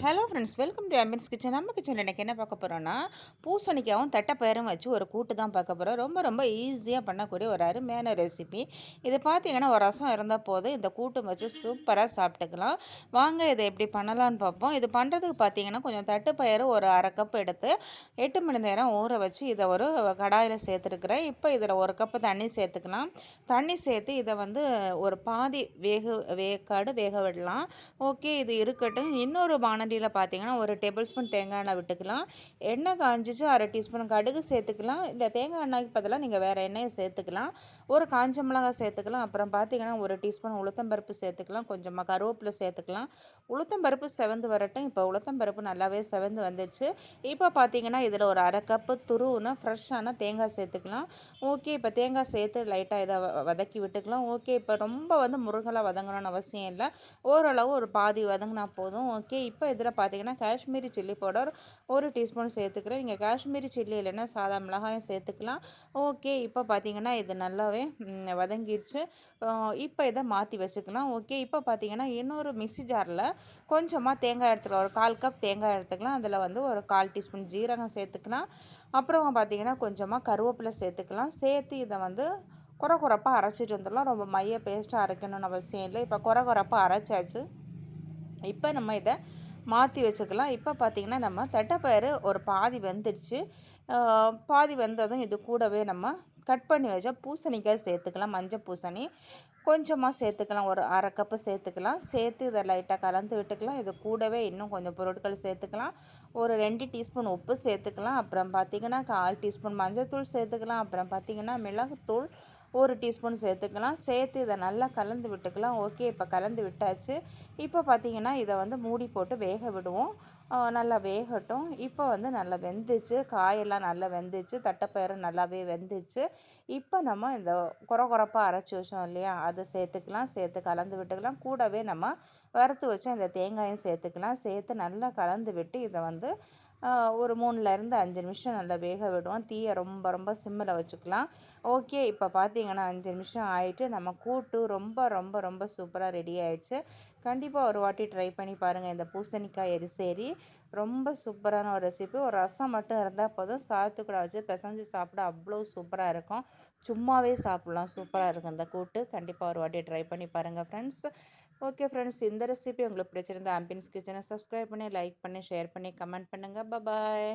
Hello friends, welcome to Ambin's kitchen. நம்ம கிச்சனில் எனக்கு என்ன பார்க்க போகிறோன்னா, பூசணிக்காவும் தட்டைப்பயிரும் வச்சு ஒரு கூட்டு தான் பார்க்க போகிறோம். ரொம்ப ரொம்ப ஈஸியாக பண்ணக்கூடிய ஒரு அருமையான ரெசிபி. இது பார்த்தீங்கன்னா ஒரு ரசம் இருந்தால் போதும், இந்த கூட்டு வச்சு சூப்பராக சாப்பிட்டுக்கலாம். வாங்க இதை எப்படி பண்ணலான்னு பார்ப்போம். இது பண்ணுறதுக்கு பார்த்தீங்கன்னா கொஞ்சம் தட்டைப்பயிறு ஒரு அரை கப் எடுத்து 8 மணி நேரம் ஊற வச்சு இதை ஒரு கடாயில் சேர்த்துருக்குறேன். இப்போ இதில் ஒரு கப்பு தண்ணி சேர்த்துக்கலாம். தண்ணி சேர்த்து இதை வந்து ஒரு பாதி வேக்காடு வேக விடலாம். ஓகே, இது இருக்கட்டும். இன்னொரு வானலியில் பார்த்தீங்கன்னா ஒரு டேபிள் ஸ்பூன் தேங்காய் எண்ணெய் விட்டுக்கலாம். எண்ணெய் காஞ்சிச்சு, அரை டீஸ்பூன் கடுகு சேர்த்துக்கலாம். இந்த தேங்காய் எண்ணெய்க்கு பதிலாக நீங்கள் வேறு எண்ணெயை சேர்த்துக்கலாம். ஒரு காஞ்ச மிளகாய் சேர்த்துக்கலாம். அப்புறம் பார்த்தீங்கன்னா ஒரு டீஸ்பூன் உளுத்தம்பருப்பு சேர்த்துக்கலாம். கொஞ்சமாக கருவேப்பிலை சேர்த்துக்கலாம். உளுத்தம்பருப்பு செவந்து வரட்டும். இப்போ உளுத்தம்பருப்பு நல்லாவே செவந்து வந்துடுச்சு. இப்போ பார்த்தீங்கன்னா இதில் ஒரு அரை கப்பு துருவுன ஃப்ரெஷ்ஷான தேங்காய் சேர்த்துக்கலாம். ஓகே, இப்போ தேங்காய் சேர்த்து லைட்டாக இதை வதக்கி விட்டுக்கலாம். ஓகே, இப்போ ரொம்ப வந்து முருகலாக வதங்கணும்னு அவசியம் இல்லை. ஓரளவு ஒரு பாதி வதங்கினா போதும். ஓகே, இப்போ இதில் பார்த்தீங்கன்னா காஷ்மீரி சில்லி பவுடர் ஒரு டீஸ்பூன் சேர்த்துக்கிறேன். நீங்கள் காஷ்மீரி சில்லி இல்லைன்னா சாதா மிளகாயும் சேர்த்துக்கலாம். ஓகே, இப்போ பார்த்தீங்கன்னா இது நல்லாவே வதங்கிடுச்சு. இப்போ இதை மாற்றி வச்சுக்கலாம். ஓகே, இப்போ பார்த்தீங்கன்னா இன்னொரு மிக்ஸி ஜாரில் கொஞ்சமாக தேங்காய் எடுத்துக்கலாம். ஒரு 1/4 கப் தேங்காய் எடுத்துக்கலாம். அதில் வந்து ஒரு 1/4 டீஸ்பூன் ஜீரகம் சேர்த்துக்கலாம். அப்புறம் பார்த்தீங்கன்னா கொஞ்சமாக கருவேப்பிலை சேர்த்துக்கலாம். சேர்த்து இதை வந்து குறப்பாக அரைச்சிட்டு வந்துடலாம். ரொம்ப மைய பேஸ்ட்டாக அரைக்கணும்னு அவசியம் இல்லை. இப்போ குறப்பாக அரைச்சாச்சு. இப்போ நம்ம இதை மாற்றி வச்சுக்கலாம். இப்போ பார்த்திங்கன்னா நம்ம தட்டைப்பயிறு ஒரு பாதி வெந்துடுச்சு. பாதி வெந்ததும் இது கூடவே நம்ம கட் பண்ணி வச்சா பூசணிக்காய் சேர்த்துக்கலாம். மஞ்சள் பூசணி கொஞ்சமாக சேர்த்துக்கலாம். ஒரு அரை கப்பு சேர்த்துக்கலாம். சேர்த்து இதை லைட்டாக கலந்து விட்டுக்கலாம். இது கூடவே இன்னும் கொஞ்சம் பொருட்கள் சேர்த்துக்கலாம். ஒரு 2 டீஸ்பூன் உப்பு சேர்த்துக்கலாம். அப்புறம் பார்த்திங்கன்னா 1/4 டீஸ்பூன் மஞ்சள் தூள் சேர்த்துக்கலாம். அப்புறம் பார்த்திங்கன்னா மிளகுத்தூள் ஒரு டீஸ்பூன் சேர்த்துக்கலாம். சேர்த்து இதை நல்லா கலந்து விட்டுக்கலாம். ஓகே, இப்போ கலந்து விட்டாச்சு. இப்போ பார்த்திங்கன்னா இதை வந்து மூடி போட்டு வேக விடுவோம். நல்லா வேகட்டும். இப்போ வந்து நல்லா வெந்துச்சு, காயெல்லாம் நல்லா வெந்துச்சு, தட்டைப்பயிறு நல்லாவே வெந்துச்சு. இப்போ நம்ம இந்த குறப்பாக அரைச்சி வச்சோம் இல்லையா, அதை சேர்த்துக்கலாம். சேர்த்து கலந்து விட்டுக்கலாம். கூடவே நம்ம வறுத்து வச்ச இந்த தேங்காயும் சேர்த்துக்கலாம். சேர்த்து நல்லா கலந்து விட்டு இதை வந்து ஒரு 3லேருந்து 5 நிமிஷம் நல்லா வேக விடுவோம். தீயை ரொம்ப ரொம்ப சிம்மில் வச்சுக்கலாம். ஓகே, இப்போ பார்த்தீங்கன்னா 5 நிமிஷம் ஆயிட்டு நம்ம கூட்டு ரொம்ப ரொம்ப ரொம்ப சூப்பராக ரெடி ஆயிடுச்சு. கண்டிப்பாக ஒரு வாட்டி ட்ரை பண்ணி பாருங்கள். இந்த பூசணிக்காய் எரிசேரி ரொம்ப சூப்பரான ஒரு ரெசிபி. ஒரு ரசம் மட்டும் இருந்தால் போதும், சாதத்துக்கூட வச்சு பிசைஞ்சு சாப்பிட அவ்வளோ சூப்பராக இருக்கும். சும்மாவே சாப்பிட்லாம். சூப்பராக இருக்கும் இந்த கூட்டு. கண்டிப்பாக ஒரு வாட்டி ட்ரை பண்ணி பாருங்கள் ஃப்ரெண்ட்ஸ். ஓகே ஃப்ரெண்ட்ஸ், இந்த ரெசிபி உங்களுக்கு பிடிச்சிருந்தா அம்பின்ஸ் கிச்சனை சப்ஸ்கிரைப் பண்ணி, லைக் பண்ணி, ஷேர் பண்ணி, கமெண்ட் பண்ணுங்கள். பாய்.